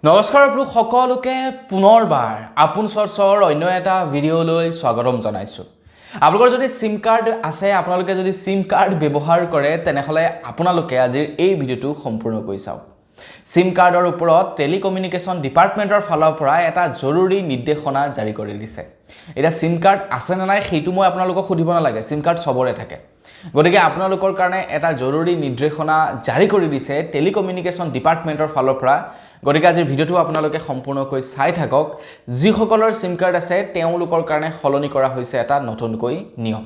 নমস্কাৰ আপোনালোক সকলোকে পুনৰবাৰ আপোন চৰ্চৰ অন্য এটা ভিডিঅ'লৈ স্বাগতম জনাইছোঁ। আপোনালোকৰ যদি সিম কাৰ্ড আছে, আপোনালোকে যদি সিম কাৰ্ড ব্যৱহাৰ কৰে, তেনেহ'লে আপোনালোকে আজিৰ এই ভিডিঅ'টো সম্পূৰ্ণকৈ চাওক। সিম কাৰ্ডৰ ওপৰত টেলিকমিউনিকেশ্যন ডিপাৰ্টমেণ্টৰ ফালৰ পৰা এটা জৰুৰী নিৰ্দেশনা জাৰি কৰি দিছে। এতিয়া সিম কাৰ্ড আছে নে নাই সেইটো মই আপোনালোকক সুধিব নালাগে, সিম কাৰ্ড চবৰে থাকে। গতিকে আপোনালোকৰ কাৰণে এটা জৰুৰী নিৰ্দেশনা জাৰি কৰি দিছে টেলিকমিউনিকেশ্যন ডিপাৰ্টমেণ্টৰ ফালৰ পৰা। গতিকে আজিৰ ভিডিঅ'টো আপোনালোকে সম্পূৰ্ণকৈ চাই থাকক। যিসকলৰ সিম কাৰ্ড আছে তেওঁলোকৰ কাৰণে সলনি কৰা হৈছে এটা নতুনকৈ নিয়ম।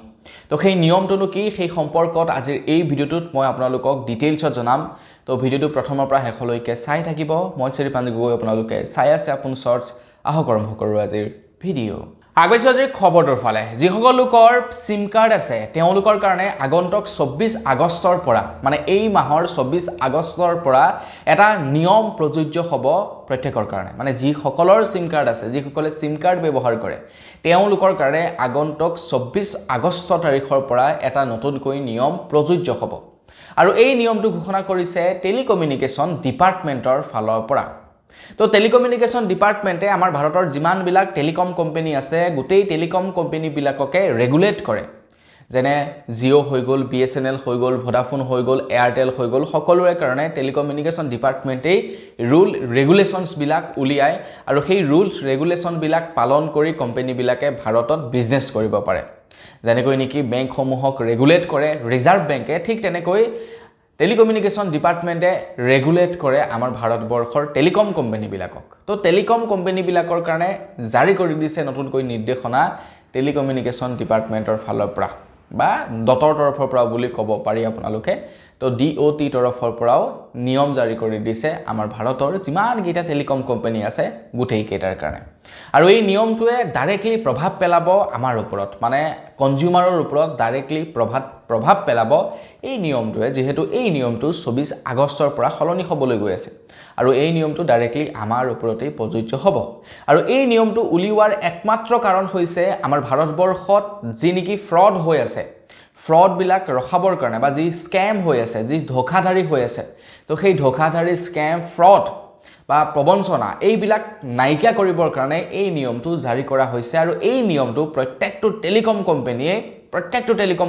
তো সেই নিয়মটোনো কি, সেই সম্পৰ্কত আজিৰ এই ভিডিঅ'টোত মই আপোনালোকক ডিটেইলছত জনাম। তো ভিডিঅ'টো প্ৰথমৰ পৰা শেষলৈকে চাই থাকিব। মই শ্ৰীপাঞ্জু গগৈ, আপোনালোকে চাই আছে আপোন চৰ্চ। আহক আৰম্ভ কৰোঁ আজিৰ ভিডিঅ'। আগৈছোঁ আজিৰ খবৰটোৰ ফালে। যিসকল লোকৰ সিম কাৰ্ড আছে তেওঁলোকৰ কাৰণে আগন্তুক 24 আগষ্টৰ পৰা, মানে এই মাহৰ 24 আগষ্টৰ পৰা এটা নিয়ম প্ৰযোজ্য হ'ব প্ৰত্যেকৰ কাৰণে। মানে যিসকলৰ সিম কাৰ্ড আছে, যিসকলে সিম কাৰ্ড ব্যৱহাৰ কৰে, তেওঁলোকৰ কাৰণে আগন্তুক 24 আগষ্ট তাৰিখৰ পৰা এটা নতুনকৈ নিয়ম প্ৰযোজ্য হ'ব। আৰু এই নিয়মটো ঘোষণা কৰিছে টেলিকমিউনিকেশ্যন ডিপাৰ্টমেণ্টৰ ফালৰ পৰা। তো টেলিকমিউনিকেশ্যন ডিপাৰ্টমেণ্টে আমাৰ ভাৰতৰ যিমানবিলাক টেলিকম কোম্পানী আছে, গোটেই টেলিকম কোম্পানীবিলাককে ৰেগুলেট কৰে। যেনে জিঅ' হৈ গ'ল, BSNL হৈ গ'ল, ভোডাফোন হৈ গ'ল, এয়াৰটেল হৈ গ'ল, সকলোৰে কাৰণে টেলিকমিউনিকেশ্যন ডিপাৰ্টমেণ্টেই ৰুল ৰেগুলেশ্যনছবিলাক উলিয়ায়। আৰু সেই ৰুলছ ৰেগুলেশ্যনবিলাক পালন কৰি কোম্পানীবিলাকে ভাৰতত বিজনেছ কৰিব পাৰে। যেনেকৈ নেকি বেংকসমূহক ৰেগুলেট কৰে ৰিজাৰ্ভ বেংকে, ঠিক তেনেকৈ টেলিকমিউনিকেশ্যন ডিপাৰ্টমেণ্টে ৰেগুলেট কৰে আমাৰ ভাৰতবৰ্ষৰ টেলিকম কোম্পানীবিলাকক। তো টেলিকম কোম্পানীবিলাকৰ কাৰণে জাৰি কৰি দিছে নতুনকৈ নিৰ্দেশনা টেলিকমিউনিকেশ্যন ডিপাৰ্টমেণ্টৰ ফালৰ পৰা, বা ডটৰ তৰফৰ পৰা বুলি ক'ব পাৰি আপোনালোকে। তো DOT তৰফৰ পৰাও নিয়ম জাৰি কৰি দিছে আমাৰ ভাৰতৰ যিমানকেইটা টেলিকম কোম্পানী আছে গোটেইকেইটাৰ কাৰণে। আৰু এই নিয়মটোৱে ডাইৰেক্টলি প্ৰভাৱ পেলাব আমাৰ ওপৰত, মানে কনজিউমাৰৰ ওপৰত ডাইৰেক্টলি প্ৰভাৱ পেলাব এই নিয়মটোৱে, যিহেতু এই নিয়মটো 24 আগষ্টৰ পৰা সলনি হ'বলৈ গৈ আছে। আৰু এই নিয়মটো ডাইৰেক্টলি আমাৰ ওপৰতেই প্ৰযোজ্য হ'ব। আৰু এই নিয়মটো উলিওৱাৰ একমাত্ৰ কাৰণ হৈছে আমাৰ ভাৰতবৰ্ষত যি নেকি ফ্ৰড হৈ আছে, ফ্ৰডবিলাক ৰখাবৰ কাৰণে, বা যি স্কেম হৈ আছে, যি ধোখাধাৰী হৈ আছে, তো সেই ধোখাধাৰী, স্কেম, ফ্ৰড বা প্ৰবঞ্চনা এইবিলাক নাইকিয়া কৰিবৰ কাৰণে এই নিয়মটো জাৰি কৰা হৈছে। আৰু এই নিয়মটো প্ৰত্যেকটো টেলিকম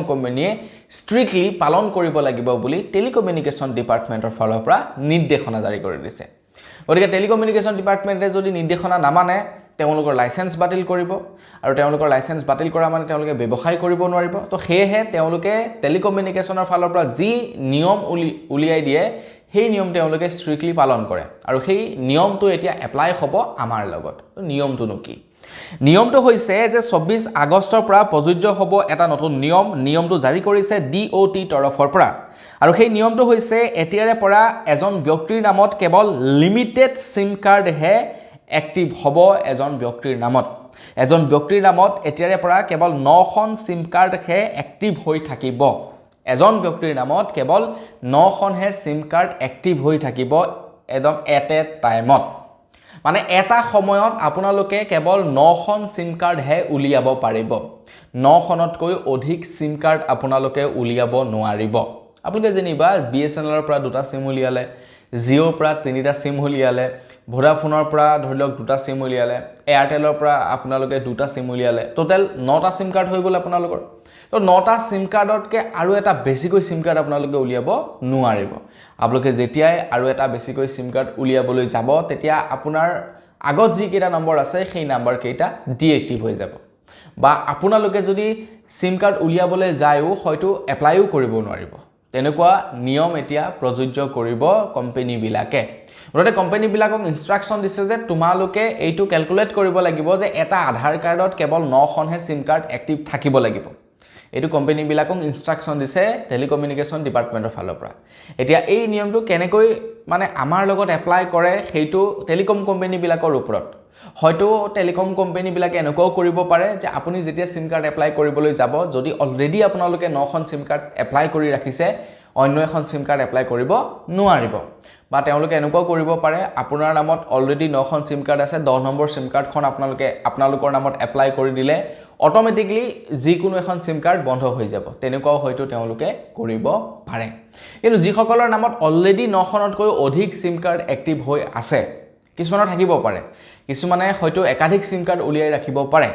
কোম্পানীয়ে ষ্ট্ৰিক্টলি পালন কৰিব লাগিব বুলি টেলিকমিউনিকেশ্যন ডিপাৰ্টমেণ্টৰ ফালৰ পৰা নিৰ্দেশনা জাৰি কৰি দিছে। গতিকে টেলিকমিউনিকেশ্যন ডিপাৰ্টমেণ্টে যদি নিৰ্দেশনা নামানে, তেওঁলোকৰ লাইচেন্স বাতিল কৰিব। আৰু তেওঁলোকৰ লাইচেন্স বাতিল কৰা মানে তেওঁলোকে ব্যৱসায় কৰিব নোৱাৰিব। তো সেয়েহে তেওঁলোকে টেলিকমিউনিকেশ্যনৰ ফালৰ পৰা যি নিয়ম উলিয়াই দিয়ে, সেই নিয়ম তেওঁলোকে ষ্ট্ৰিক্টলি পালন কৰে। আৰু সেই নিয়মটো এতিয়া এপ্লাই হ'ব আমাৰ লগত। তো নিয়মটোনো কি? নিয়মটো হৈছে যে 24 আগষ্টৰ পৰা প্ৰযোজ্য হ'ব এটা নতুন নিয়ম। নিয়মটো জাৰি কৰিছে DOT তৰফৰ পৰা। আৰু সেই নিয়মটো হৈছে এতিয়াৰে পৰা এজন ব্যক্তিৰ নামত কেৱল লিমিটেড সিম কাৰ্ডহে এক্টিভ হ'ব। এজন ব্যক্তিৰ নামত এতিয়াৰে পৰা কেৱল 9খন সিম কাৰ্ডহে এক্টিভ হৈ থাকিব। এজন ব্যক্তিৰ নামত কেৱল 9খনহে সিম কাৰ্ড এক্টিভ হৈ থাকিব একদম এট এ টাইমত। মানে এটা সময়ত আপোনালোকে কেৱল 9খন সিম কাৰ্ডহে উলিয়াব পাৰিব। 9খনতকৈ অধিক সিম কাৰ্ড আপোনালোকে উলিয়াব নোৱাৰিব। আপোনালোকে যেনিবা BSNLৰ পৰা 2টা সিম উলিয়ালে, জিঅ'ৰ পৰা 3টা সিম উলিয়ালে, ভোডাফোনৰ পৰা ধৰি লওক 2টা সিম উলিয়ালে, এয়াৰটেলৰ পৰা আপোনালোকে 2টা সিম উলিয়ালে, টোটেল 9টা সিম কাৰ্ড হৈ গ'ল আপোনালোকৰ। তো 9টা সিম কাৰ্ডতকৈ আৰু এটা বেছিকৈ সিম কাৰ্ড আপোনালোকে উলিয়াব নোৱাৰিব। আপোনালোকে যেতিয়াই আৰু এটা বেছিকৈ সিম কাৰ্ড উলিয়াবলৈ যাব, তেতিয়া আপোনাৰ আগত যিকেইটা নম্বৰ আছে সেই নাম্বাৰকেইটা ডিএক্টিভ হৈ যাব। বা আপোনালোকে যদি সিম কাৰ্ড উলিয়াবলৈ যায়ও হয়তো এপ্লাইও কৰিব নোৱাৰিব। তেনেকুৱা নিয়ম এতিয়া প্ৰযোজ্য কৰিব কোম্পানীবিলাকে। গতিকে কোম্পানীবিলাকক ইনষ্ট্ৰাকশ্যন দিছে যে তোমালোকে এইটো কেলকুলেট কৰিব লাগিব যে এটা আধাৰ কাৰ্ডত কেৱল 9খনহে সিম কাৰ্ড এক্টিভ থাকিব লাগিব। এইটো কোম্পানীবিলাকক ইনষ্ট্ৰাকশ্যন দিছে টেলিকমিউনিকেশ্যন ডিপাৰ্টমেণ্টৰ ফালৰ পৰা। এতিয়া এই নিয়মটো কেনেকৈ মানে আমাৰ লগত এপ্লাই কৰে সেইটো টেলিকম কোম্পানীবিলাকৰ ওপৰত। হয়তো টেলিকম কোম্পানীবিলাকে এনেকুৱাও কৰিব পাৰে যে আপুনি যেতিয়া সিম কাৰ্ড এপ্লাই কৰিবলৈ যাব, যদি অলৰেডি আপোনালোকে 9খন সিম কাৰ্ড এপ্লাই কৰি ৰাখিছে, অন্য এখন সিম কাৰ্ড এপ্লাই কৰিব নোৱাৰিব। বা তেওঁলোকে এনেকুৱাও কৰিব পাৰে, আপোনাৰ নামত অলৰেডি 9খন সিম কাৰ্ড আছে, 10 নম্বৰ সিম কাৰ্ডখন আপোনালোকৰ নামত এপ্লাই কৰি দিলে অটোমেটিকলি যিকোনো এখন সিম কাৰ্ড বন্ধ হৈ যাব। তেনেকুৱাও হয়তো তেওঁলোকে কৰিব পাৰে। কিন্তু যিসকলৰ নামত অলৰেডি 9খনতকৈ অধিক সিম কাৰ্ড এক্টিভ হৈ আছে, কিছুমানৰ থাকিব পাৰে কিছুমানে হয়তো একাধিক সিম কাৰ্ড উলিয়াই ৰাখিব পাৰে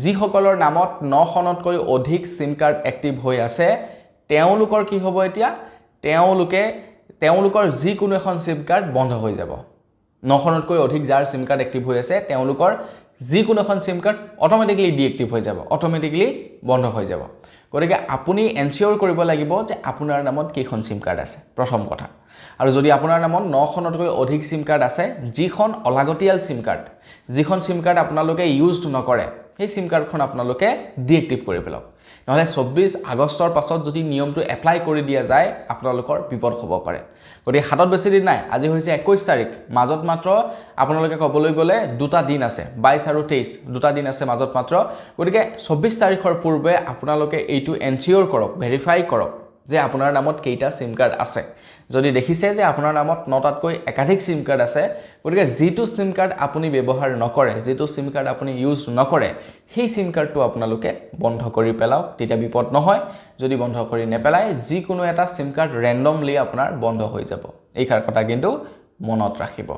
যিসকলৰ নামত 9খনতকৈ অধিক সিম কাৰ্ড এক্টিভ হৈ আছে তেওঁলোকৰ কি হ'ব এতিয়া তেওঁলোকৰ যিকোনো এখন সিম কাৰ্ড বন্ধ হৈ যাব 9খনতকৈ অধিক যাৰ সিম কাৰ্ড এক্টিভ হৈ আছে তেওঁলোকৰ যিকোনো এখন সিম কাৰ্ড অটোমেটিক্যালি ডিএক্টিভ হৈ যাব অটোমেটিক্যালি বন্ধ হৈ যাব গতিকে আপুনি এনচিওৰ কৰিব লাগিব যে আপোনাৰ নামত কেইখন সিম কাৰ্ড আছে প্ৰথম কথা আৰু যদি আপোনাৰ নামত 9খনতকৈ অধিক সিম কাৰ্ড আছে যিখন অলাগতিয়াল সিম কাৰ্ড যিখন সিম কাৰ্ড আপোনালোকে ইউজড নকৰে সেই সিম কাৰ্ডখন আপোনালোকে ডিএক্টিভ কৰি পেলাওক নহলে 24 আগষ্টৰ পাছত যদি নিয়মটো এপ্লাই কৰি দিয়া যায় আপোনালোকৰ বিপদ হ'ব পাৰে গতিকে হাতত বেছি দিন নাই আজি হৈছে 21 তাৰিখ মাজত মাত্ৰ আপোনালোকে কবলৈ গলে দুটা দিন আছে 22 আৰু 23 দুটা দিন আছে মাজত মাত্ৰ গতিকে 24 তাৰিখৰ পূৰ্বে আপোনালোকে এইটো এনচিওৰ কৰক ভেৰিফাই কৰক যে আপোনাৰ নামত কেইটা সিম কাৰ্ড আছে যদি দেখিছে যে আপোনাৰ নামত 9টাতকৈ একাধিক সিম কাৰ্ড আছে গতিকে যেটো সিম কাৰ্ড আপুনি ব্যৱহাৰ নকৰে যেটো সিম কাৰ্ড আপুনি ইউজ নকৰে সেই সিম কাৰ্ডটো আপোনালোকে বন্ধ কৰি পেলাওক তেতিয়া বিপদ নহয় যদি বন্ধ কৰি নেপেলাই যিকোনো এটা সিম কাৰ্ড ৰেন্ডমলি আপোনাৰ বন্ধ হৈ যাব এই কথা কিন্তু মনত ৰাখিব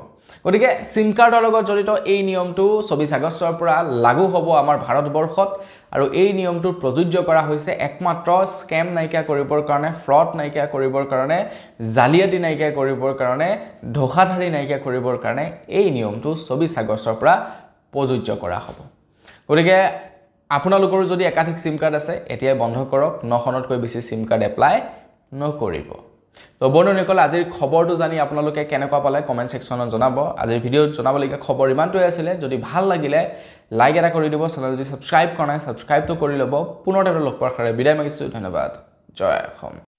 গতিকে সিম কাৰ্ডৰ লগত জড়িত এই নিয়মটো 24 আগষ্টৰ পৰা লাগু হ'ব আমাৰ ভাৰতবৰ্ষত আৰু এই নিয়মটো প্ৰযোজ্য কৰা হৈছে একমাত্ৰ স্কেম নাইকিয়া কৰিবৰ কাৰণে ফ্ৰড নাইকিয়া কৰিবৰ কাৰণে জালিয়াতি নাইকিয়া কৰিবৰ কাৰণে ধোখাধাৰী নাইকিয়া কৰিবৰ কাৰণে এই নিয়মটো 24 আগষ্টৰ পৰা প্ৰযোজ্য কৰা হ'ব গতিকে আপোনালোকৰ যদি একাধিক সিম কাৰ্ড আছে এতিয়াই বন্ধ কৰক 9খনতকৈ বেছি সিম কাৰ্ড এপ্লাই নকৰিব তো বন্ধুসকল আজিৰ খবৰটো জানি আপোনালোকে কেনেকুৱা পালে কমেন্ট সেকশনত জনাব আজিৰ ভিডিঅ'ত জনাবলগীয়া খবৰ ইমানটোৱে আছিল যদি ভাল লাগিলে লাইক এটা কৰি দিব চেনেল যদি সাবস্ক্ৰাইব কৰা নাই সাবস্ক্ৰাইবটো কৰি ল'ব পুনৰ লগ পোৱাৰ কাৰণে বিদায় মাগিছো ধন্যবাদ জয় অসম